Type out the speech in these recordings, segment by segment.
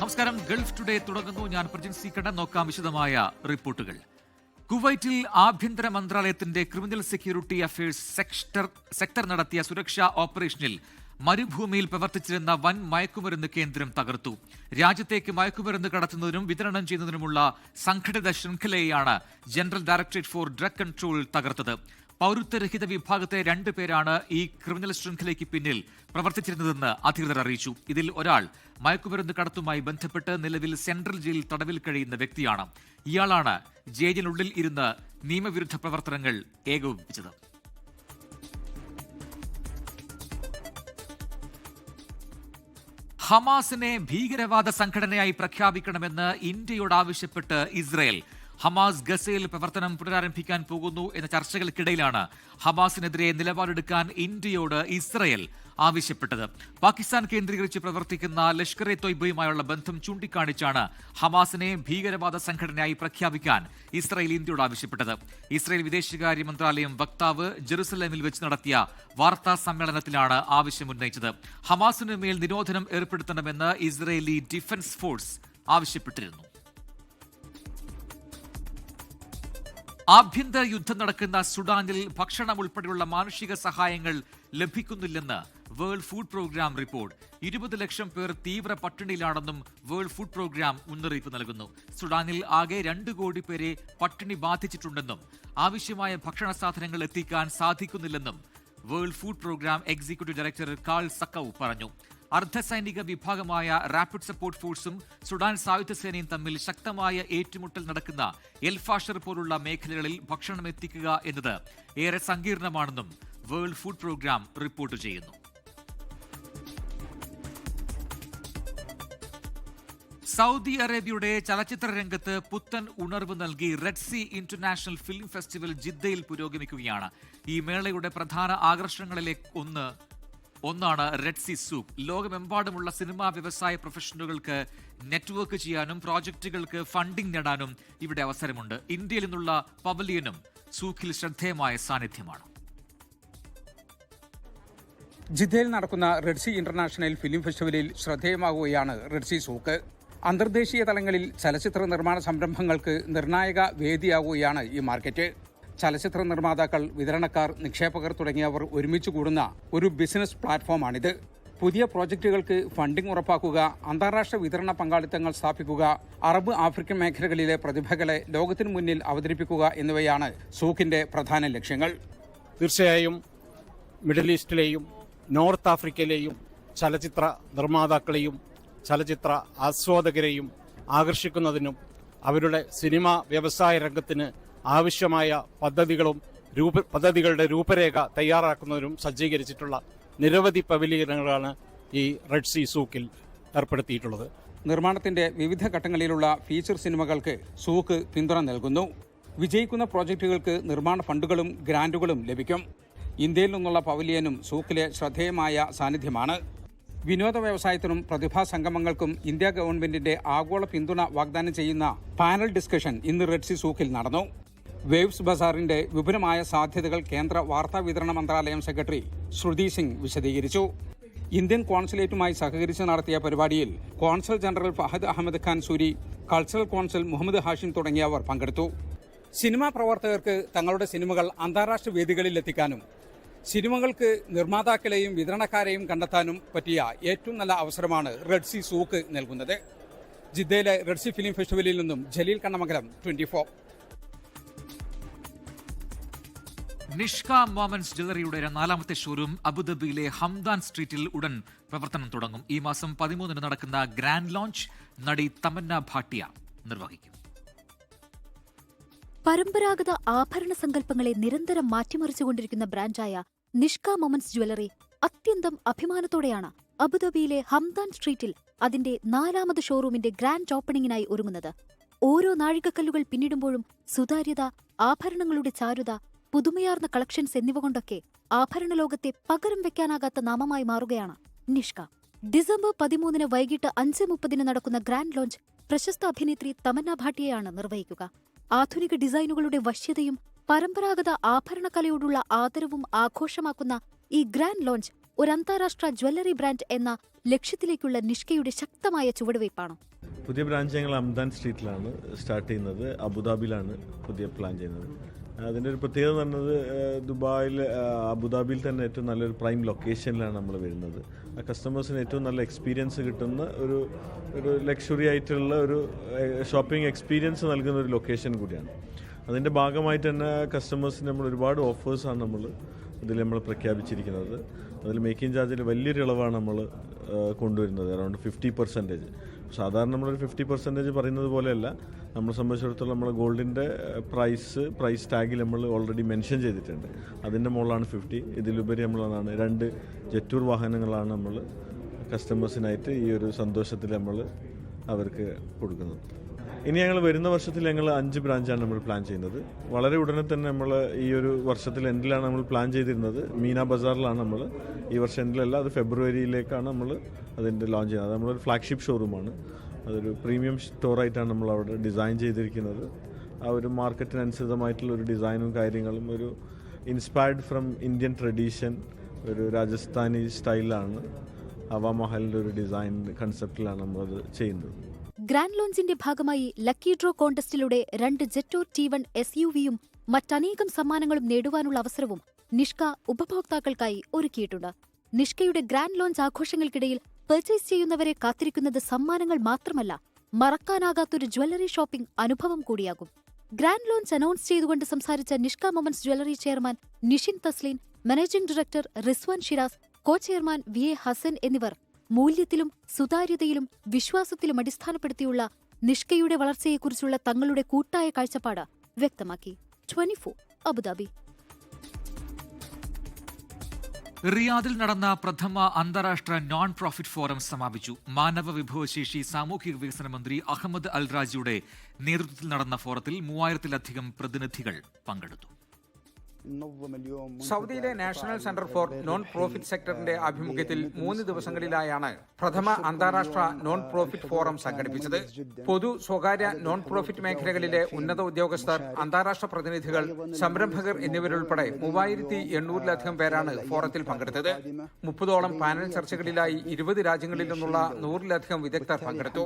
നമസ്കാരം. Gulf today തുടങ്ങുന്നു. ഞാൻ പ്രജിൻ സി കണ്ണൻ. നോക്കാം വിശദമായ റിപ്പോർട്ടുകൾ. കുവൈറ്റിൽ ആഭ്യന്തര മന്ത്രാലയത്തിന്റെ ക്രിമിനൽ സെക്യൂരിറ്റി അഫയേഴ്സ് സെക്ടർ നടത്തിയ സുരക്ഷാ ഓപ്പറേഷനിൽ മരുഭൂമിയിൽ പ്രവർത്തിച്ചിരുന്ന വൻ മയക്കുമരുന്ന് കേന്ദ്രം തകർത്തു. രാജ്യത്തേക്ക് മയക്കുമരുന്ന് കടത്തുന്നതിനും വിതരണം ചെയ്യുന്നതിനുമുള്ള സംഘടിത ശൃംഖലയെയാണ് general directorate for drug control തകർത്തത്. പൗരത്വരഹിത വിഭാഗത്തെ 2 പേരാണ് ഈ ക്രിമിനൽ ശൃംഖലയ്ക്ക് പിന്നിൽ പ്രവർത്തിച്ചിരുന്നതെന്ന് അധികൃതർ അറിയിച്ചു. ഇതിൽ ഒരാൾ മയക്കുമരുന്ന് കടത്തുമായി ബന്ധപ്പെട്ട് നിലവിൽ സെൻട്രൽ ജയിലിൽ തടവിൽ കഴിയുന്ന വ്യക്തിയാണ്. ഇയാളാണ് ജയിലിനുള്ളിൽ ഇരുന്ന് നിയമവിരുദ്ധ പ്രവർത്തനങ്ങൾ ഏകോപിപ്പിച്ചത്. ഹമാസിനെ ഭീകരവാദ സംഘടനയായി പ്രഖ്യാപിക്കണമെന്ന് ഇന്ത്യയോട് ആവശ്യപ്പെട്ട് ഇസ്രയേൽ. ഹമാസ് ഗസയിൽ പ്രവർത്തനം പുനരാരംഭിക്കാൻ പോകുന്നു എന്ന ചർച്ചകൾക്കിടയിലാണ് ഹമാസിനെതിരെ നിലപാടെടുക്കാൻ ഇന്ത്യയോട് ഇസ്രയേൽ ആവശ്യപ്പെട്ടത്. പാകിസ്ഥാൻ കേന്ദ്രീകരിച്ച് പ്രവർത്തിക്കുന്ന ലഷ്കർ എ തൊയ്ബയുമായുള്ള ബന്ധം ചൂണ്ടിക്കാണിച്ചാണ് ഹമാസിനെ ഭീകരവാദ സംഘടനയായി പ്രഖ്യാപിക്കാൻ ഇസ്രയേൽ ഇന്ത്യയോട് ആവശ്യപ്പെട്ടത്. ഇസ്രയേൽ വിദേശകാര്യ മന്ത്രാലയം വക്താവ് ജെറുസലേമിൽ വെച്ച് നടത്തിയ വാർത്താ സമ്മേളനത്തിലാണ് ആവശ്യമുന്നയിച്ചത്. ഹമാസിന് മേൽ നിരോധനം ഏർപ്പെടുത്തണമെന്ന് ഇസ്രയേലി ഡിഫൻസ് ഫോഴ്സ് ആവശ്യപ്പെട്ടിരുന്നു. ആഭ്യന്തര യുദ്ധം നടക്കുന്ന സുഡാനിൽ ഭക്ഷണം ഉൾപ്പെടെയുള്ള മാനുഷിക സഹായങ്ങൾ ലഭിക്കുന്നില്ലെന്ന് വേൾഡ് ഫുഡ് പ്രോഗ്രാം റിപ്പോർട്ട്. 20 ലക്ഷം പേർ തീവ്ര പട്ടിണിയിലാണെന്നും വേൾഡ് ഫുഡ് പ്രോഗ്രാം മുന്നറിയിപ്പ് നൽകുന്നു. സുഡാനിൽ ആകെ 2 കോടി പേരെ പട്ടിണി ബാധിച്ചിട്ടുണ്ടെന്നും ആവശ്യമായ ഭക്ഷണ സാധനങ്ങൾ എത്തിക്കാൻ സാധിക്കുന്നില്ലെന്നും world food programme executive director Carl Skau പറഞ്ഞു. അർദ്ധസൈനിക വിഭാഗമായ റാപ്പിഡ് സപ്പോർട്ട് ഫോഴ്സും സുഡാൻ സായുധ സേനയും തമ്മിൽ ശക്തമായ ഏറ്റുമുട്ടൽ നടക്കുന്ന എൽഫാഷർ പോലുള്ള മേഖലകളിൽ ഭക്ഷണം എത്തിക്കുക എന്നത് ഏറെ സങ്കീർണമാണെന്നും വേൾഡ് ഫുഡ് പ്രോഗ്രാം റിപ്പോർട്ട് ചെയ്യുന്നു. സൗദി അറേബ്യയുടെ ചലച്ചിത്ര രംഗത്ത് പുത്തൻ ഉണർവ് നൽകി Red Sea International Film Festival ജിദ്ദയിൽ പുരോഗമിക്കുകയാണ്. ഈ മേളയുടെ പ്രധാന ആകർഷണങ്ങളിലെ ഒന്നാണ് റെഡ് സീ സൂക്ക്. ലോകമെമ്പാടുമുള്ള സിനിമാ വ്യവസായ പ്രൊഫഷണലുകൾക്ക് നെറ്റ്വർക്ക് ചെയ്യാനും പ്രോജക്റ്റുകൾക്ക് ഫണ്ടിംഗ് നേടാനും ഇവിടെ അവസരമുണ്ട്. ഇന്ത്യയിൽ നിന്നുള്ള പവലിയനും സൂക്കിൽ ശ്രദ്ധേയമായ സാന്നിധ്യമാണ്. ജിദ്ദയിൽ നടക്കുന്ന റെഡ് സീ ഇന്റർനാഷണൽ ഫിലിം ഫെസ്റ്റിവലിൽ ശ്രദ്ധേയമാകുകയാണ് റെഡ് സീ സൂക്ക്. അന്തർദേശീയ തലങ്ങളിൽ ചലച്ചിത്ര നിർമ്മാണ സംരംഭങ്ങൾക്ക് നിർണായക വേദിയാകുകയാണ് ഈ മാർക്കറ്റ്. ചലച്ചിത്ര നിർമ്മാതാക്കൾ, വിതരണക്കാർ, നിക്ഷേപകർ തുടങ്ങിയവർ ഒരുമിച്ച് കൂടുന്ന ഒരു ബിസിനസ് പ്ലാറ്റ്ഫോമാണിത്. പുതിയ പ്രോജക്റ്റുകൾക്ക് ഫണ്ടിംഗ് ഉറപ്പാക്കുക, അന്താരാഷ്ട്ര വിതരണ പങ്കാളിത്തങ്ങൾ സ്ഥാപിക്കുക, അറബ് ആഫ്രിക്കൻ മേഖലകളിലെ പ്രതിഭകളെ ലോകത്തിനു മുന്നിൽ അവതരിപ്പിക്കുക എന്നിവയാണ് സൂക്കിന്റെ പ്രധാന ലക്ഷ്യങ്ങൾ. തീർച്ചയായും മിഡിൽ ഈസ്റ്റിലെയും നോർത്ത് ആഫ്രിക്കയിലെയും ചലച്ചിത്ര നിർമ്മാതാക്കളുടെയും ചലച്ചിത്ര ആസ്വാദകരെയും ആകർഷിക്കുന്നതിനും അവരുടെ സിനിമാ വ്യവസായ രംഗത്തിന് ആവശ്യമായ പദ്ധതികളുടെ രൂപരേഖ തയ്യാറാക്കുന്നതിനും സജ്ജീകരിച്ചിട്ടുള്ള നിരവധി പവലിയനുകളാണ് ഈ റെഡ് സീ സൂക്കിൽ ഏർപ്പെടുത്തിയിട്ടുള്ളത്. നിർമ്മാണത്തിന്റെ വിവിധ ഘട്ടങ്ങളിലുള്ള ഫീച്ചർ സിനിമകൾക്ക് സൂക്ക് പിന്തുണ നൽകുന്നു. വിജയിക്കുന്ന പ്രോജക്റ്റുകൾക്ക് നിർമ്മാണ ഫണ്ടുകളും ഗ്രാന്റുകളും ലഭിക്കും. ഇന്ത്യയിൽ നിന്നുള്ള പവലിയനും സൂക്കിലെ ശ്രദ്ധേയമായ സാന്നിധ്യമാണ്. വിനോദ വ്യവസായത്തിനും പ്രതിഭാ സംഗമങ്ങൾക്കും ഇന്ത്യ ഗവൺമെന്റിന്റെ ആഗോള പിന്തുണ വാഗ്ദാനം ചെയ്യുന്ന പാനൽ ഡിസ്കഷൻ ഇന്ന് റെഡ് സീ സൂക്കിൽ നടന്നു. വേവ്സ് ബസാറിന്റെ വിപുലമായ സാധ്യതകൾ കേന്ദ്ര വാർത്താ വിതരണ മന്ത്രാലയം സെക്രട്ടറി ശ്രുതി സിംഗ് വിശദീകരിച്ചു. ഇന്ത്യൻ കോൺസുലേറ്റുമായി സഹകരിച്ച് നടത്തിയ പരിപാടിയിൽ consul general Fahad Ahmed Khan Suri, cultural consul Muhammad Hashim തുടങ്ങിയവർ പങ്കെടുത്തു. സിനിമാ പ്രവർത്തകർക്ക് തങ്ങളുടെ സിനിമകൾ അന്താരാഷ്ട്ര വേദികളിൽ എത്തിക്കാനും സിനിമകൾക്ക് നിർമ്മാതാക്കളെയും വിതരണക്കാരെയും കണ്ടെത്താനും പറ്റിയ ഏറ്റവും നല്ല അവസരമാണ് റെഡ് സീ സൂക്ക് നൽകുന്നത്. ജിദ്ദയിലെ റെഡ് സീ ഫിലിം ഫെസ്റ്റിവലിൽ നിന്നും ജലീൽ കണ്ണമംഗലം, 24. നിഷ്ക മൊമെന്റ്സ് ജ്വല്ലറിയുടെ 4ാമത്തെ ഷോറൂം അബുദാബിയിലെ ഹംദാൻ സ്ട്രീറ്റിൽ ഉടൻ പ്രവർത്തനം തുടങ്ങും. ഈ മാസം 13 നടക്കുന്ന ഗ്രാൻഡ് ലോഞ്ച് നടി തമന്ന ഭാട്ടിയ നിർവഹിക്കും. പരമ്പരാഗത ആഭരണ സങ്കല്പങ്ങളെ നിരന്തരം മാറ്റിമറിച്ചുകൊണ്ടിരിക്കുന്ന ബ്രാൻഡായ നിഷ്ക മൊമെന്റ്സ് ജ്വല്ലറി അത്യന്തം അഭിമാനത്തോടെയാണ് അബുദാബിയിലെ ഹംദാൻ സ്ട്രീറ്റിൽ അതിന്റെ 4ാമത് ഷോറൂമിന്റെ ഗ്രാൻഡ് ഓപ്പണിംഗിനായി ഒരുങ്ങുന്നത്. ഓരോ നാഴികക്കല്ലുകൾ പിന്നിടുമ്പോഴും സുതാര്യത, ആഭരണങ്ങളുടെ ചാരുത, പുതുമയാർന്ന കളക്ഷൻസ് എന്നിവ കൊണ്ടൊക്കെ ആഭരണ ലോകത്തെ പകരം വെക്കാനാകാത്ത നാമമായി മാറുകയാണ് നിഷ്ക. ഡിസംബർ 13 വൈകിട്ട് 5:30 നടക്കുന്ന ഗ്രാൻഡ് ലോഞ്ച് പ്രശസ്ത അഭിനേത്രി തമന്ന ഭാട്ടിയയാണ് നിർവഹിക്കുക. ആധുനിക ഡിസൈനുകളുടെ വശ്യതയും പരമ്പരാഗത ആഭരണകലയോടുള്ള ആദരവും ആഘോഷമാക്കുന്ന ഈ ഗ്രാൻഡ് ലോഞ്ച് ഒരു അന്താരാഷ്ട്ര ജ്വല്ലറി ബ്രാൻഡ് എന്ന ലക്ഷ്യത്തിലേക്കുള്ള നിഷ്കയുടെ ശക്തമായ ചുവടുവയ്പ്പാണ്. പുതിയ ബ്രാഞ്ച് ഞങ്ങൾ ഹംദാൻ സ്ട്രീറ്റിലാണ് സ്റ്റാർട്ട് ചെയ്യുന്നത്. അബുദാബിയിലാണ് പുതിയ പ്ലാൻ ചെയ്യുന്നത്. അതിൻ്റെ ഒരു പ്രത്യേകത എന്ന് പറഞ്ഞത് ദുബായിൽ അബുദാബിയിൽ തന്നെ ഏറ്റവും നല്ലൊരു പ്രൈം ലൊക്കേഷനിലാണ് നമ്മൾ വരുന്നത്. ആ കസ്റ്റമേഴ്സിന് ഏറ്റവും നല്ല എക്സ്പീരിയൻസ് കിട്ടുന്ന ഒരു ലക്ഷറി ആയിട്ടുള്ള ഒരു ഷോപ്പിംഗ് എക്സ്പീരിയൻസ് നൽകുന്ന ഒരു ലൊക്കേഷൻ കൂടിയാണ്. അതിൻ്റെ ഭാഗമായിട്ട് തന്നെ കസ്റ്റമേഴ്സിന് നമ്മൾ ഒരുപാട് ഓഫേഴ്സാണ് ഇതിൽ നമ്മൾ പ്രഖ്യാപിച്ചിരിക്കുന്നത്. അതിൽ മേക്കിംഗ് ചാർജിൽ വലിയൊരു ഇളവാണ് നമ്മൾ കൊണ്ടുവരുന്നത്, അറൗണ്ട് 50%. സാധാരണ നമ്മളൊരു 50% പറയുന്നത് പോലെയല്ല. നമ്മളെ സംബന്ധിച്ചിടത്തോളം നമ്മൾ ഗോൾഡിൻ്റെ പ്രൈസ് ടാഗിൽ നമ്മൾ ഓൾറെഡി മെൻഷൻ ചെയ്തിട്ടുണ്ട്. അതിൻ്റെ മുകളിലാണ് 50. ഇതിലുപരി നമ്മളാണ് 2 ജെറ്റൂർ വാഹനങ്ങളാണ് നമ്മൾ കസ്റ്റമേഴ്സിനായിട്ട് ഈ ഒരു സന്തോഷത്തിൽ നമ്മൾ അവർക്ക് കൊടുക്കുന്നത്. ഇനി ഞങ്ങൾ വരുന്ന വർഷത്തിൽ ഞങ്ങൾ 5 ബ്രാഞ്ചാണ് നമ്മൾ പ്ലാൻ ചെയ്യുന്നത്. വളരെ ഉടനെ തന്നെ നമ്മൾ ഈ ഒരു വർഷത്തിൽ എൻഡിലാണ് നമ്മൾ പ്ലാൻ ചെയ്തിരുന്നത്. മീന ബസാറിലാണ് നമ്മൾ ഈ വർഷം എൻഡിലല്ല, അത് ഫെബ്രുവരിയിലേക്കാണ് നമ്മൾ അതിൻ്റെ ലോഞ്ച് ചെയ്യുന്നത്. നമ്മളൊരു ഫ്ലാഗ്ഷിപ്പ് ഷോറൂമാണ്. അതൊരു പ്രീമിയം സ്റ്റോറായിട്ടാണ് നമ്മൾ അവിടെ ഡിസൈൻ ചെയ്തിരിക്കുന്നത്. ആ ഒരു മാർക്കറ്റിനനുസൃതമായിട്ടുള്ള ഒരു ഡിസൈനും കാര്യങ്ങളും ഒരു ഇൻസ്പയർഡ് ഫ്രം ഇന്ത്യൻ ട്രഡീഷൻ, ഒരു രാജസ്ഥാനി സ്റ്റൈലാണ്. ഹവാ മഹലിൻ്റെ ഒരു ഡിസൈൻ കൺസെപ്റ്റിലാണ് നമ്മളത് ചെയ്യുന്നത്. ഗ്രാൻഡ് ലോഞ്ചിന്റെ ഭാഗമായി ലക്കി ഡ്രോ കോൺടെസ്റ്റിലൂടെ 2 ജെറ്റൂർ T1 SUVയും മറ്റനേകം സമ്മാനങ്ങളും നേടുവാനുള്ള അവസരവും നിഷ്ക ഉപഭോക്താക്കൾക്കായി ഒരുക്കിയിട്ടുണ്ട്. നിഷ്കയുടെ ഗ്രാൻഡ് ലോഞ്ച് ആഘോഷങ്ങൾക്കിടയിൽ പർച്ചേസ് ചെയ്യുന്നവരെ കാത്തിരിക്കുന്നത് സമ്മാനങ്ങൾ മാത്രമല്ല, മറക്കാനാകാത്തൊരു ജ്വല്ലറി ഷോപ്പിംഗ് അനുഭവം കൂടിയാകും. ഗ്രാൻഡ് ലോഞ്ച് അനൗൺസ് ചെയ്തുകൊണ്ട് സംസാരിച്ച Nishka moments jewellery chairman Nishin Thasleen, managing director Rizwan Shiraz, co chairman VA Hasan എന്നിവർ മൂല്യത്തിലും സുതാര്യതയിലും വിശ്വാസത്തിലും അടിസ്ഥാനപ്പെടുത്തിയുള്ള നിഷ്കയുടെ വളർച്ചയെക്കുറിച്ചുള്ള തങ്ങളുടെ കൂട്ടായ കാഴ്ചപ്പാട് വ്യക്തമാക്കി. 24 അബുദാബി. റിയാദിൽ നടന്ന പ്രഥമ അന്താരാഷ്ട്ര നോൺ പ്രോഫിറ്റ് ഫോറം സമാപിച്ചു. മാനവ വിഭവശേഷി സാമൂഹിക വികസന മന്ത്രി അഹമ്മദ് അൽറാജിയുടെ നേതൃത്വത്തിൽ നടന്ന ഫോറത്തിൽ 3000-ലധികം പ്രതിനിധികൾ പങ്കെടുത്തു. സൗദിയിലെ national centre for non profit സെക്ടറിന്റെ ആഭിമുഖ്യത്തിൽ 3 ദിവസങ്ങളിലായാണ് പ്രഥമ അന്താരാഷ്ട്ര നോൺ പ്രോഫിറ്റ് ഫോറം സംഘടിപ്പിച്ചത്. പൊതു സ്വകാര്യ നോൺ പ്രോഫിറ്റ് മേഖലകളിലെ ഉന്നത ഉദ്യോഗസ്ഥർ, അന്താരാഷ്ട്ര പ്രതിനിധികൾ, സംരംഭകർ എന്നിവരുൾപ്പെടെ 3800-ലധികം പേരാണ് ഫോറത്തിൽ പങ്കെടുത്തത്. 30ഓളം പാനൽ ചർച്ചകളിലായി 20 രാജ്യങ്ങളിൽ നിന്നുള്ള 100-ലധികം വിദഗ്ധർ പങ്കെടുത്തു.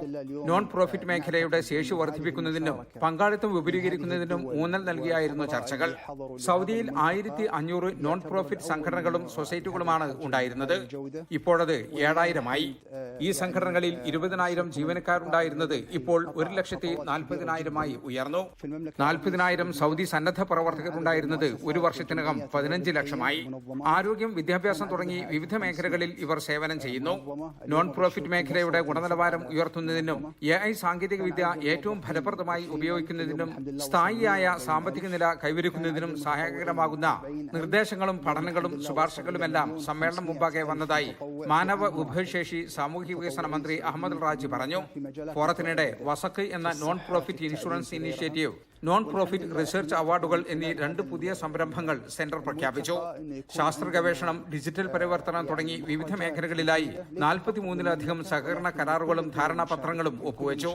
നോൺ പ്രോഫിറ്റ് മേഖലയുടെ ശേഷി വർദ്ധിപ്പിക്കുന്നതിനും പങ്കാളിത്തം വിപുലീകരിക്കുന്നതിനും ഊന്നൽ നൽകിയായിരുന്നു ചർച്ചകൾ. സൗദിയിൽ 1500 നോൺ പ്രോഫിറ്റ് സംഘടനകളും സൊസൈറ്റികളുമാണ് ഉണ്ടായിരുന്നത്. ഇപ്പോഴത് 7000-ആയി. ഈ സംഘടനകളിൽ 20,000 ജീവനക്കാരുണ്ടായിരുന്നത് ഇപ്പോൾ 1,40,000-ആയി ഉയർന്നു. 40,000 സൗദി സന്നദ്ധ പ്രവർത്തകരുണ്ടായിരുന്നത് ഒരു വർഷത്തിനകം 15 ലക്ഷമായി. ആരോഗ്യം, വിദ്യാഭ്യാസം തുടങ്ങി വിവിധ മേഖലകളിൽ ഇവർ സേവനം ചെയ്യുന്നു. നോൺ പ്രോഫിറ്റ് മേഖലയുടെ ഗുണനിലവാരം ഉയർത്തുന്നതിനും AI സാങ്കേതികവിദ്യ ഏറ്റവും ഫലപ്രദമായി ഉപയോഗിക്കുന്നതിനും സ്ഥായിയായ സാമ്പത്തിക നില കൈവരിക്കുന്നതിനും സഹായകരമാകുന്ന നിർദ്ദേശങ്ങളും പഠനങ്ങളും ശുപാർശകളുമെല്ലാം സമ്മേളനം മുമ്പാകെ വന്നതായി മാനവ വിഭവശേഷി സാമൂഹിക വികസന മന്ത്രി അഹമ്മദ് അൽറാജി പറഞ്ഞു. ഫോറത്തിനിടെ വസക്ക് എന്ന non profit insurance initiative, non profit research അവാർഡുകൾ എന്നീ 2 പുതിയ സംരംഭങ്ങൾ സെന്റർ പ്രഖ്യാപിച്ചു. ശാസ്ത്ര ഗവേഷണം, ഡിജിറ്റൽ പരിവർത്തനം തുടങ്ങി വിവിധ മേഖലകളിലായി 43-ലധികം സഹകരണ കരാറുകളും ധാരണാപത്രങ്ങളും ഒപ്പുവെച്ചു.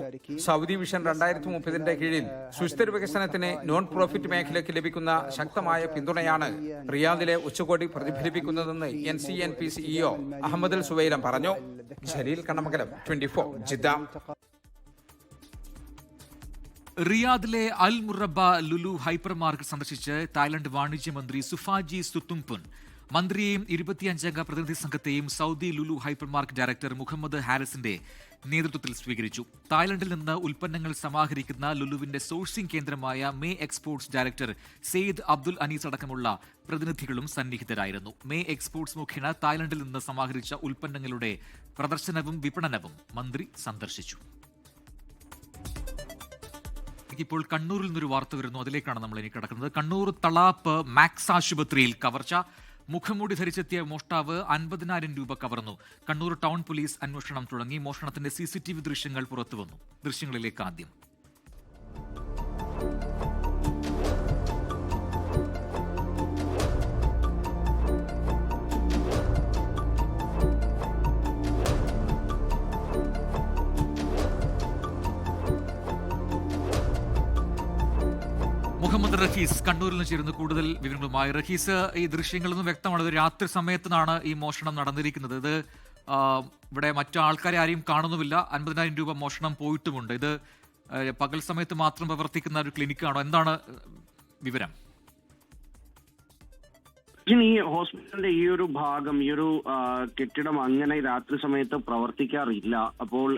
സൗദി വിഷൻ 2030-ന്റെ കീഴിൽ സുസ്ഥിര വികസനത്തിന് നോൺ പ്രോഫിറ്റ് മേഖലയ്ക്ക് ലഭിക്കുന്ന ശക്തമായ പിന്തുണയാണ് റിയാദിലെ ഉച്ചകോടി പ്രതിഫലിപ്പിക്കുന്നതെന്ന് NCNP CEO Ahmed Al Suwailem പറഞ്ഞു. ജലീൽ കണ്ണമംഗലം, 24 ജിദ്ദ. റിയാദിലെ Al Muraba Lulu hyper market സന്ദർശിച്ച് തായ്ലൻഡ് വാണിജ്യമന്ത്രി സുഫാജി സുത്തുംപുൻ മന്ത്രിയെയും 25-അംഗ പ്രതിനിധി സംഘത്തെയും Saudi Lulu hyper market director Muhammad ഹാരിസിന്റെ നേതൃത്വത്തിൽ സ്വീകരിച്ചു. തായ്ലൻഡിൽ നിന്ന് ഉൽപ്പന്നങ്ങൾ സമാഹരിക്കുന്ന ലുലുവിന്റെ സോഴ്സിംഗ് കേന്ദ്രമായ May exports director Syed Abdul Anees അടക്കമുള്ള പ്രതിനിധികളും സന്നിഹിതരായിരുന്നു. മേ എക്സ്പോർട്സ് മുഖേന തായ്ലൻഡിൽ നിന്ന് സമാഹരിച്ച ഉൽപ്പന്നങ്ങളുടെ പ്രദർശനവും വിപണനവും മന്ത്രി സന്ദർശിച്ചു. ഇപ്പോൾ കണ്ണൂരിൽ നിന്നൊരു വാർത്ത വരുന്നു, അതിലേക്കാണ് നമ്മൾ ഇനി കിടക്കുന്നത്. കണ്ണൂർ തളാപ്പ് മാക്സ് ആശുപത്രിയിൽ കവർച്ച. മുഖംമൂടി ധരിച്ചെത്തിയ മോഷ്ടാവ് 50,000 രൂപ കവർന്നു. കണ്ണൂർ ടൗൺ പോലീസ് അന്വേഷണം തുടങ്ങി. മോഷണത്തിന്റെ CCTV ദൃശ്യങ്ങൾ പുറത്തുവന്നു. ദൃശ്യങ്ങളിലേക്ക് ആദ്യം. മുഹമ്മദ് റഹീസ് കണ്ണൂരിൽ നിന്ന് ചേരുന്നു കൂടുതൽ വിവരങ്ങളുമായി. റഹീസ്, ഈ ദൃശ്യങ്ങളിൽ നിന്നും വ്യക്തമാണ് ഇത് രാത്രി സമയത്തിനാണ് ഈ മോഷണം നടന്നിരിക്കുന്നത്. ഇത് ഇവിടെ മറ്റു ആൾക്കാരെ ആരെയും കാണുന്നുമില്ല. 50,000 രൂപ മോഷണം പോയിട്ടുമുണ്ട്. ഇത് പകൽ സമയത്ത് മാത്രം പ്രവർത്തിക്കുന്ന ഒരു ക്ലിനിക്കാണോ? എന്താണ് വിവരം? ഈ ഹോസ്പിറ്റലിന്റെ ഈ ഒരു ഭാഗം, ഈ ഒരു കെട്ടിടം അങ്ങനെ രാത്രി സമയത്ത് പ്രവർത്തിക്കാറില്ല. അപ്പോൾ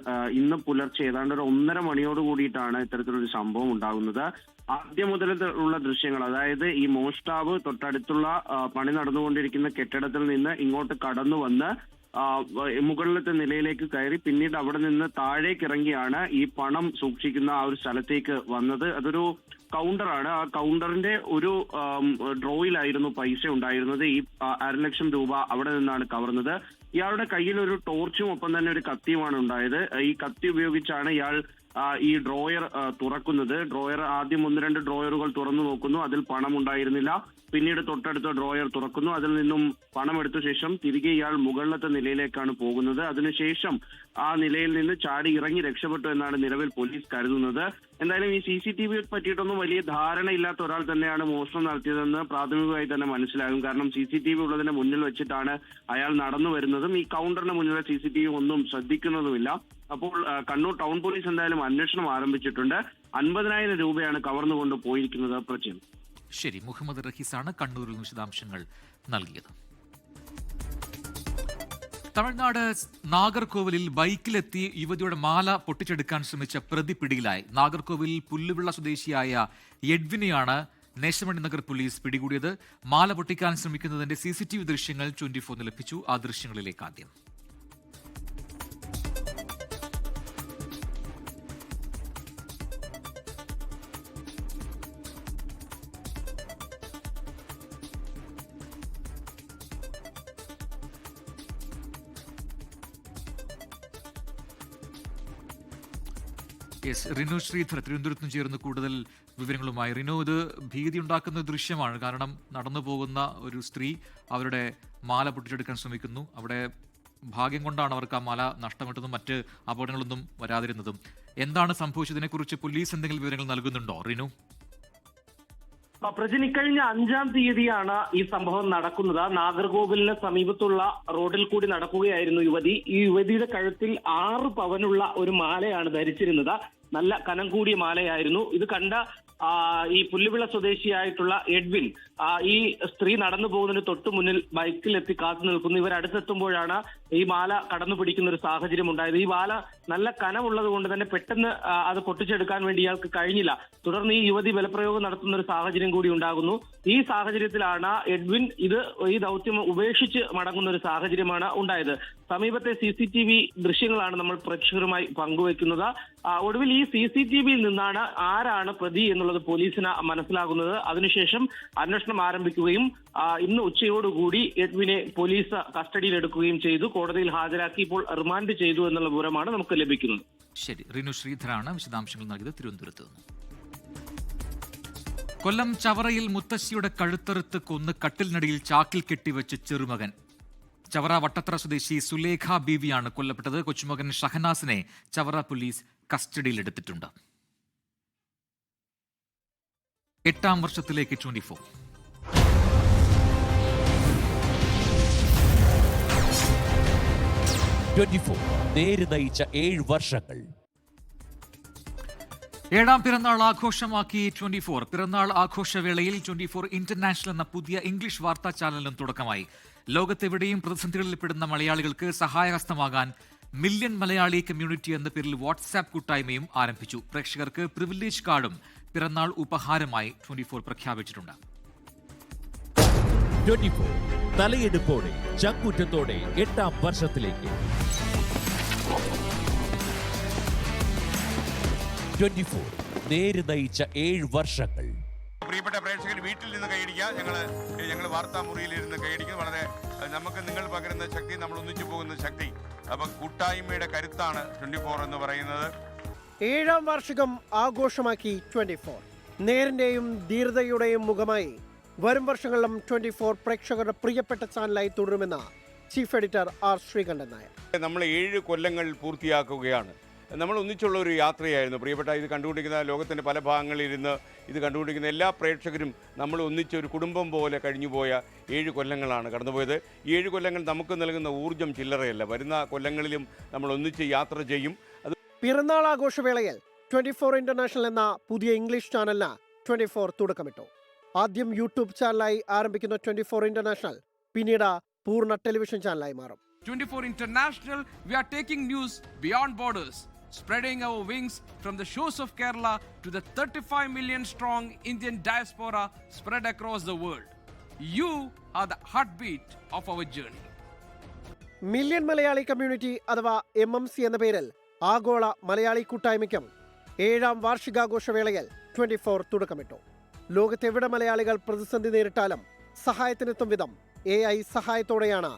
ഇന്ന് പുലർച്ചെ ഏതാണ്ട് ഒരു 1:30 മണിയോട് കൂടിയിട്ടാണ് ഇത്തരത്തിലൊരു സംഭവം ഉണ്ടാകുന്നത്. ആദ്യം മുതൽ ഉള്ള ദൃശ്യങ്ങൾ, അതായത് ഈ മോഷ്ടാവ് തൊട്ടടുത്തുള്ള പണി നടന്നുകൊണ്ടിരിക്കുന്ന കെട്ടിടത്തിൽ നിന്ന് ഇങ്ങോട്ട് കടന്നു വന്ന് മുകളിലത്തെ നിലയിലേക്ക് കയറി പിന്നീട് അവിടെ നിന്ന് താഴേക്ക് ഇറങ്ങിയാണ് ഈ പണം സൂക്ഷിക്കുന്ന ആ ഒരു സ്ഥലത്തേക്ക് വന്നത്. അതൊരു കൗണ്ടറാണ്. ആ കൗണ്ടറിന്റെ ഒരു ഡ്രോയിലായിരുന്നു പൈസ ഉണ്ടായിരുന്നത്. ഈ 1.5 ലക്ഷം രൂപ അവിടെ നിന്നാണ് കവർന്നത്. ഇയാളുടെ കയ്യിൽ ഒരു ടോർച്ചും ഒപ്പം തന്നെ ഒരു കത്തിയുമാണ് ഉണ്ടായത്. ഈ കത്തി ഉപയോഗിച്ചാണ് ഇയാൾ ഈ ഡ്രോയർ തുറക്കുന്നത്. ഡ്രോയർ ആദ്യം 1-2 ഡ്രോയറുകൾ തുറന്നു നോക്കുന്നു, അതിൽ പണം ഉണ്ടായിരുന്നില്ല. പിന്നീട് തൊട്ടടുത്ത ഡ്രോയർ തുറക്കുന്നു, അതിൽ നിന്നും പണം എടുത്ത ശേഷം തിരികെ ഇയാൾ മുകളിലത്തെ നിലയിലേക്കാണ് പോകുന്നത്. അതിനുശേഷം ആ നിലയിൽ നിന്ന് ചാടി ഇറങ്ങി രക്ഷപ്പെട്ടു എന്നാണ് നിലവിൽ പോലീസ് കരുതുന്നത്. എന്തായാലും ഈ CCTV പറ്റിയിട്ടൊന്നും വലിയ ധാരണയില്ലാത്ത ഒരാൾ തന്നെയാണ് മോഷണം നടത്തിയതെന്ന് പ്രാഥമികമായി തന്നെ മനസ്സിലാകും. കാരണം CCTV ഉള്ളതിന്റെ മുന്നിൽ വെച്ചിട്ടാണ് അയാൾ നടന്നു വരുന്നതും ഈ കൗണ്ടറിന് മുന്നിലെ CCTV ഒന്നും ശ്രദ്ധിക്കുന്നതുമില്ല. അപ്പോൾ കണ്ണൂർ ടൗൺ പോലീസ് എന്തായാലും അന്വേഷണം ആരംഭിച്ചിട്ടുണ്ട്. 50,000 രൂപയാണ് കവർന്നുകൊണ്ട് പോയിരിക്കുന്നത്. പ്രചിൻ. ശരി, മുഹമ്മദ് റഹീസാണ് കണ്ണൂരിൽ വിശദാംശങ്ങൾ നൽകിയത്. തമിഴ്നാട് നാഗർകോവിലിൽ ബൈക്കിലെത്തി യുവതിയുടെ മാല പൊട്ടിച്ചെടുക്കാൻ ശ്രമിച്ച പ്രതി പിടിയിലായി. നാഗർകോവിൽ പുല്ലുവിള സ്വദേശിയായ എഡ്വിനെയാണ് നേശമണി നഗർ പോലീസ് പിടികൂടിയത്. മാല പൊട്ടിക്കാൻ ശ്രമിക്കുന്നതിന്റെ CCTV ദൃശ്യങ്ങൾ 24 ലഭിച്ചു. ആ ദൃശ്യങ്ങളിലേക്ക് ആദ്യം. റിനു ശ്രീധർ തിരുവനന്തപുരത്ത് നിന്ന് ചേർന്ന് കൂടുതൽ വിവരങ്ങളുമായി. റിനു, ഇത് ഭീതി ഉണ്ടാക്കുന്ന ദൃശ്യമാണ്. കാരണം നടന്നു പോകുന്ന ഒരു സ്ത്രീ അവരുടെ മാല പൊട്ടിച്ചെടുക്കാൻ ശ്രമിക്കുന്നു. അവിടെ ഭാഗ്യം കൊണ്ടാണ് അവർക്ക് ആ മാല നഷ്ടപ്പെട്ടതും മറ്റ് അപകടങ്ങളൊന്നും വരാതിരുന്നതും. എന്താണ് സംഭവിച്ചതിനെക്കുറിച്ച് പോലീസ് എന്തെങ്കിലും വിവരങ്ങൾ നൽകുന്നുണ്ടോ റിനു? പ്രജൻ, ഇക്കഴിഞ്ഞ 5-ാം തീയതിയാണ് ഈ സംഭവം നടക്കുന്നത്. നാഗർകോവിലിന് സമീപത്തുള്ള റോഡിൽ കൂടി നടക്കുകയായിരുന്നു യുവതി. ഈ യുവതിയുടെ കഴുത്തിൽ 6 പവനുള്ള ഒരു മാലയാണ് ധരിച്ചിരുന്നത്. നല്ല കനം കൂടിയ മാലയായിരുന്നു. ഇത് കണ്ട ഈ പുല്ലുവിള സ്വദേശിയായിട്ടുള്ള എഡ്വിൻ ഈ സ്ത്രീ നടന്നു പോകുന്നതിന് തൊട്ടു മുന്നിൽ ബൈക്കിലെത്തി കാത്തു നിൽക്കുന്നു. ഇവർ അടുത്തെത്തുമ്പോഴാണ് ഈ മാല കടന്നു പിടിക്കുന്ന ഒരു സാഹചര്യം ഉണ്ടായത്. ഈ മാല നല്ല കനമുള്ളത് കൊണ്ട് തന്നെ പെട്ടെന്ന് അത് പൊട്ടിച്ചെടുക്കാൻ വേണ്ടി ഇയാൾക്ക് കഴിഞ്ഞില്ല. തുടർന്ന് ഈ യുവതി ബലപ്രയോഗം നടത്തുന്ന ഒരു സാഹചര്യം കൂടി ഉണ്ടാകുന്നു. ഈ സാഹചര്യത്തിലാണ് എഡ്വിൻ ഈ ദൗത്യം ഉപേക്ഷിച്ച് മടങ്ങുന്ന ഒരു സാഹചര്യമാണ് ഉണ്ടായത്. സമീപത്തെ CCTV ദൃശ്യങ്ങളാണ് നമ്മൾ പ്രേക്ഷകരുമായി പങ്കുവെക്കുന്നത്. ഒടുവിൽ ഈ CCTVയിൽ നിന്നാണ് ആരാണ് പ്രതി എന്നുള്ളത് പോലീസിന് മനസ്സിലാകുന്നത്. അതിനുശേഷം അന്വേഷണം ആരംഭിക്കുകയും ഇന്ന് ഉച്ചയോടുകൂടി എഡ്വിനെ പോലീസ് കസ്റ്റഡിയിലെടുക്കുകയും ചെയ്തു. കോടതിയിൽ ഹാജരാക്കി ഇപ്പോൾ റിമാൻഡ് ചെയ്തു എന്നുള്ള വിവരമാണ് നമുക്ക് ലഭിക്കുന്നത്. ശരി, റിനു ശ്രീധറാണ് വിശദാംശങ്ങൾ നൽകിയത് തിരുവനന്തപുരത്ത് നിന്ന്. കൊല്ലം ചവറയിൽ മുത്തശ്ശിയുടെ കഴുത്തറുത്ത് കൊന്ന് കട്ടിലിനടിയിൽ ചാക്കിൽ കെട്ടിവെച്ച് ചെറുമകൻ. ചവറ വട്ടത്തറ സ്വദേശി സുലേഖ ബീവിയാണ് കൊല്ലപ്പെട്ടത്. കൊച്ചുമകൻ ഷഹനാസിനെ ചവറ പോലീസ് കസ്റ്റഡിയിലെടുത്തിട്ടുണ്ട്. 8-ാം വർഷത്തിലേക്ക് 24. നേര് നയിച്ച 7 വർഷങ്ങൾ. 7-ാം പിറന്നാൾ ആഘോഷമാക്കി 24. പിറന്നാൾ ആഘോഷവേളയിൽ 24 ഇന്റർനാഷണൽ എന്ന പുതിയ ഇംഗ്ലീഷ് വാർത്താ ചാനലിനും തുടക്കമായി. ലോകത്തെവിടെയും പ്രതിസന്ധികളിൽപ്പെടുന്ന മലയാളികൾക്ക് സഹായഹസ്തമാകാൻ മില്യൺ മലയാളി കമ്മ്യൂണിറ്റി എന്ന പേരിൽ വാട്സാപ്പ് കൂട്ടായ്മയും ആരംഭിച്ചു. പ്രേക്ഷകർക്ക് പ്രിവിലേജ് കാർഡും പിറന്നാൾ ഉപഹാരമായി 24 പ്രഖ്യാപിച്ചിട്ടുണ്ട്. 24 തലയെടുപ്പോടെ ചങ്കൂറ്റത്തോടെ 8-ാം വർഷത്തിലേക്ക്. 24 നേര് നയിച്ച 7 വർഷങ്ങൾ. പ്രിയപ്പെട്ട പ്രേക്ഷകർ, വീട്ടിൽ നിന്ന് കൈയടിക്കുക. ഞങ്ങൾ വാർത്താ മുറിയിൽ ഇരുന്ന് കൈയടിക്കുന്നത് വളരെ നമുക്ക് നിങ്ങൾ പകരുന്ന ശക്തി, നമ്മൾ ഒന്നിച്ചു പോകുന്ന ശക്തി. അപ്പൊ കൂട്ടായ്മയുടെ കരുത്താണ് 24 എന്ന് പറയുന്നത്. 7-ാം വാർഷികം ആഘോഷമാക്കി 24. നേരിന്റെയും ധീരതയുടെയും മുഖമായി വരും വർഷങ്ങളിലും 24 പ്രേക്ഷകരുടെ പ്രിയപ്പെട്ട ചാനലായി തുടരുമെന്ന് chief editor R Sreekandan Nair. നമ്മൾ 7 കൊല്ലങ്ങൾ പൂർത്തിയാക്കുകയാണ്. നമ്മൾ ഒന്നിച്ചുള്ള ഒരു യാത്രയായിരുന്നു. പ്രിയപ്പെട്ട ഇത് കണ്ടുകൊണ്ടിരിക്കുന്ന ലോകത്തിൻ്റെ പല ഭാഗങ്ങളിലിരുന്ന് ഇത് കണ്ടുകൊണ്ടിരിക്കുന്ന എല്ലാ പ്രേക്ഷകരും നമ്മൾ ഒന്നിച്ച് ഒരു കുടുംബം പോലെ കഴിഞ്ഞുപോയ 7 കൊല്ലങ്ങളാണ് കടന്നുപോയത്. ഈ 7 കൊല്ലങ്ങൾ നമുക്ക് നൽകുന്ന ഊർജ്ജം ചില്ലറയല്ല. വരുന്ന കൊല്ലങ്ങളിലും നമ്മൾ ഒന്നിച്ച് യാത്ര ചെയ്യും. അത് പിറന്നാൾ ആഘോഷവേളയിൽ 24 ഇന്റർനാഷണൽ എന്ന പുതിയ ഇംഗ്ലീഷ് ചാനലിന് 24 തുടക്കമിട്ടു. ആദ്യം യൂട്യൂബ് ചാനലായി ആരംഭിക്കുന്ന 24 ഇന്റർനാഷണൽ പിന്നീട് പൂർണ്ണ ടെലിവിഷൻ ചാനലായി മാറും. 24 International, we are taking news beyond borders, spreading our wings from the shores of Kerala to the 35 million strong Indian diaspora spread across the world. You are the heartbeat of our journey. Million Malayali community അഥവാ MMC എന്ന പേരിൽ ആഗോള മലയാളി കൂട്ടായ്മയ്ക്കും 7ാം വാർഷികാഘോഷവേളയിൽ 24 തുടക്കമിട്ടു. ലോകത്തെവിടെ മലയാളികൾ പ്രതിസന്ധി നേരിട്ടാലും സഹായത്തിനെത്തും വിധം AI സഹായത്തോടെയാണ്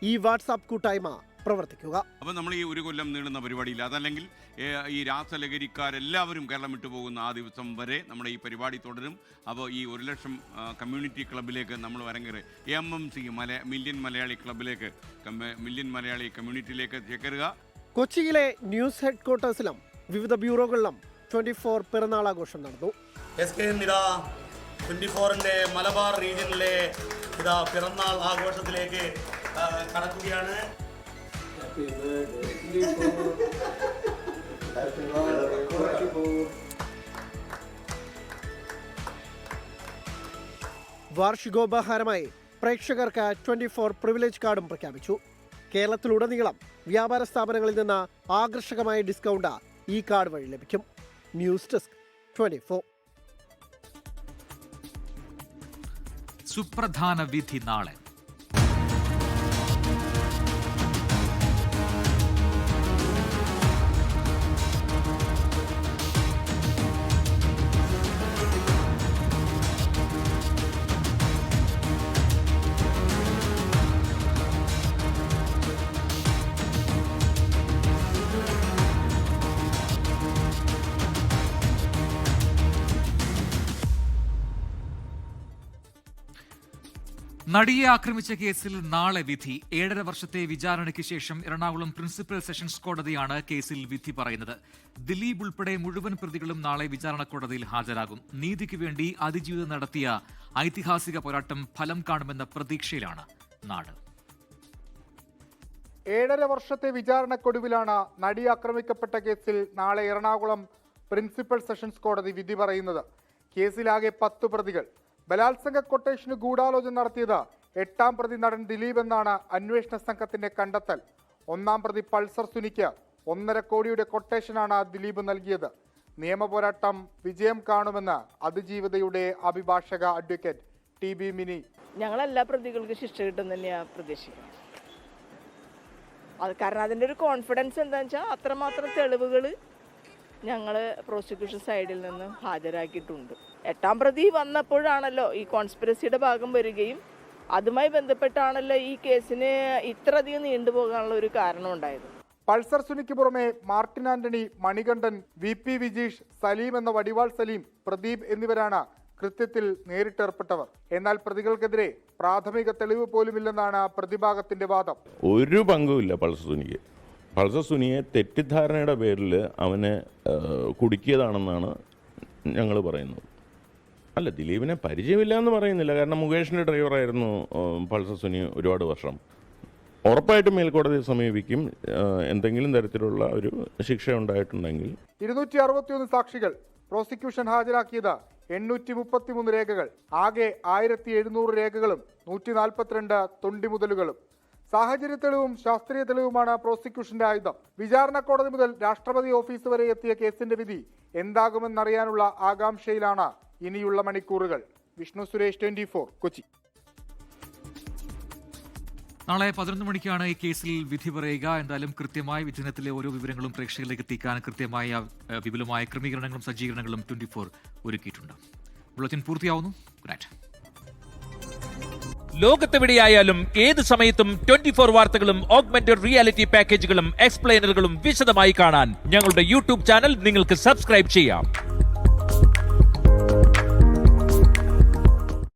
ഈ വാട്സാപ്പ് കൂട്ടായ്മ പ്രവർത്തിക്കുക. അപ്പോൾ നമ്മൾ ഈ 1 കൊല്ലം നീളുന്ന പരിപാടിയില്ല, അതല്ലെങ്കിൽ ഈ രാസലഹരിക്കാരെല്ലാവരും കേരളം വിട്ടുപോകുന്ന ആ ദിവസം വരെ നമ്മുടെ ഈ പരിപാടി തുടരും. അപ്പോൾ ഈ 1 ലക്ഷം കമ്മ്യൂണിറ്റി ക്ലബിലേക്ക് നമ്മൾ വരങ്ങേറി MMC മില്യൺ മലയാളി ക്ലബിലേക്ക്, മില്യൺ മലയാളി കമ്മ്യൂണിറ്റിയിലേക്ക് ചേക്കരുക. കൊച്ചിയിലെ ന്യൂസ് ഹെഡ്ക്വാർട്ടേഴ്സിലും വിവിധ ബ്യൂറോകളിലും 24 പിറന്നാൾ ആഘോഷം നടന്നു. 24ന്റെ മലബാർ റീജിയനിലെ പിറന്നാൾ ആഘോഷത്തിലേക്ക് കടക്കുകയാണ്. വാർഷികോപഹാരമായി പ്രേക്ഷകർക്ക് 24 പ്രിവിലേജ് കാർഡും പ്രഖ്യാപിച്ചു. കേരളത്തിലുടനീളം വ്യാപാര സ്ഥാപനങ്ങളിൽ നിന്ന് ആകർഷകമായ ഡിസ്കൗണ്ട് ഈ കാർഡ് വഴി ലഭിക്കും. News desk 24. സുപ്രധാന വിധി നാളെ. നടിയെ ആക്രമിച്ച കേസിൽ നാളെ വിധി. 7.5 വർഷത്തെ വിചാരണയ്ക്ക് ശേഷം എറണാകുളം പ്രിൻസിപ്പൽ സെഷൻസ് കോടതിയാണ് കേസിൽ വിധി പറയുന്നത്. ദിലീപ് ഉൾപ്പെടെ മുഴുവൻ പ്രതികളും നാളെ വിചാരണ കോടതിയിൽ ഹാജരാകും. നീതിക്ക് വേണ്ടി അതിജീവിതം നടത്തിയ ഐതിഹാസിക പോരാട്ടം ഫലം കാണുമെന്ന പ്രതീക്ഷയിലാണ് നാട്. 7.5 വർഷത്തെ വിചാരണക്കൊടുവിലാണ് നടി ആക്രമിക്കപ്പെട്ട കേസിൽ നാളെ എറണാകുളം പ്രിൻസിപ്പൽ സെഷൻസ് കോടതി വിധി പറയുന്നത്. കേസിലാകെ 10 പ്രതികൾ. ബലാത്സംഗ കൊട്ടേഷന് ഗൂഢാലോചന നടത്തിയത് 8ാം പ്രതി നടൻ ദിലീപ് എന്നാണ് അന്വേഷണ സംഘത്തിന്റെ കണ്ടെത്തൽ. 1ാം പ്രതി പൾസർ സുനിക്ക് 1.5 കോടിയുടെ കൊട്ടേഷനാണ് ദിലീപ് നൽകിയത്. നിയമപോരാട്ടം വിജയം കാണുമെന്ന് അതിജീവിതയുടെ അഭിഭാഷക അഡ്വക്കേറ്റ് TB മിനി. ഞങ്ങളെല്ലാ പ്രതികൾക്ക് ശിക്ഷ കിട്ടും തന്നെയാണ് പ്രതീക്ഷിക്കുന്നത്. അത് കാരണം അതിൻ്റെ ഒരു കോൺഫിഡൻസ് എന്താണെന്ന് വെച്ചാൽ അത്രമാത്രം തെളിവുകൾ ഞങ്ങൾ പ്രോസിക്യൂഷൻ സൈഡിൽ നിന്ന് ഹാജരാക്കിയിട്ടുണ്ട്. 8ാം പ്രതി വന്നപ്പോഴാണല്ലോ ഈ കോൺസ്പിറസിയുടെ ഭാഗം വരികയും അതുമായി ബന്ധപ്പെട്ടാണല്ലോ ഈ കേസിന് ഇത്രയധികം നീണ്ടുപോകാനുള്ള ഒരു കാരണം ഉണ്ടായത്. പൾസർ സുനിക്ക് പുറമെ മാർട്ടിൻ ആന്റണി, മണികണ്ഠൻ, VP വിജീഷ്, സലീം എന്ന വടിവാൾ സലീം, പ്രദീപ് എന്നിവരാണ് കൃത്യത്തിൽ നേരിട്ടേർപ്പെട്ടവർ. എന്നാൽ പ്രതികൾക്കെതിരെ പ്രാഥമിക തെളിവ് പോലുമില്ലെന്നാണ് പ്രതിഭാഗത്തിന്റെ വാദം. ഒരു പങ്കുമില്ല പൾസർ സുനിക്ക്. പൾസർ സുനിയെ തെറ്റിദ്ധാരണയുടെ പേരിൽ അവനെ കുടുക്കിയതാണെന്നാണ് ഞങ്ങൾ പറയുന്നത്. അല്ല, ദിലീപിനെ പരിചയമില്ല എന്ന് പറയുന്നില്ല. കാരണം മുകേഷിൻ്റെ ഡ്രൈവറായിരുന്നു പൾസർ സുനി ഒരുപാട് വർഷം. ഉറപ്പായിട്ടും മേൽക്കോടതിയെ സമീപിക്കും എന്തെങ്കിലും തരത്തിലുള്ള ഒരു ശിക്ഷ ഉണ്ടായിട്ടുണ്ടെങ്കിൽ. 261 സാക്ഷികൾ. പ്രോസിക്യൂഷൻ ഹാജരാക്കിയത് 833 രേഖകൾ. ആകെ 1700 രേഖകളും 142 തൊണ്ടിമുതലുകളും. സാഹചര്യ തെളിവും ശാസ്ത്രീയ തെളിവുമാണ് പ്രോസിക്യൂഷന്റെ ആയുധം. വിചാരണ കോടതി മുതൽ രാഷ്ട്രപതി ഓഫീസ് വരെ എത്തിയ കേസിന്റെ വിധി എന്താകുമെന്നറിയാനുള്ള ആകാംക്ഷയിലാണ് ഇനിയുള്ള മണിക്കൂറുകൾ. വിഷ്ണു സുരേഷ്, 24, കൊച്ചി. നാളെ 11 മണിക്കാണ് ഈ കേസിൽ വിധി പറയുക. എന്തായാലും കൃത്യമായ വിധിനത്തിലെ ഓരോ വിവരങ്ങളും പ്രേക്ഷകരിലേക്ക് എത്തിക്കാൻ കൃത്യമായ വിപുലമായ ക്രമീകരണങ്ങളും സജ്ജീകരണങ്ങളും 24 ഒരുക്കിയിട്ടുണ്ട്. ബുള്ളറ്റിൻ പൂർത്തിയാവുന്നു. Good night. ലോകത്തെവിടെയായാലും ഏത് സമയത്തും 24 വാർത്തകളും ഓഗ്മെന്റഡ് റിയാലിറ്റി പാക്കേജുകളും എക്സ്പ്ലെയിനറുകളും വിശദമായി കാണാൻ ഞങ്ങളുടെ യൂട്യൂബ് ചാനൽ നിങ്ങൾക്ക് സബ്സ്ക്രൈബ് ചെയ്യാം.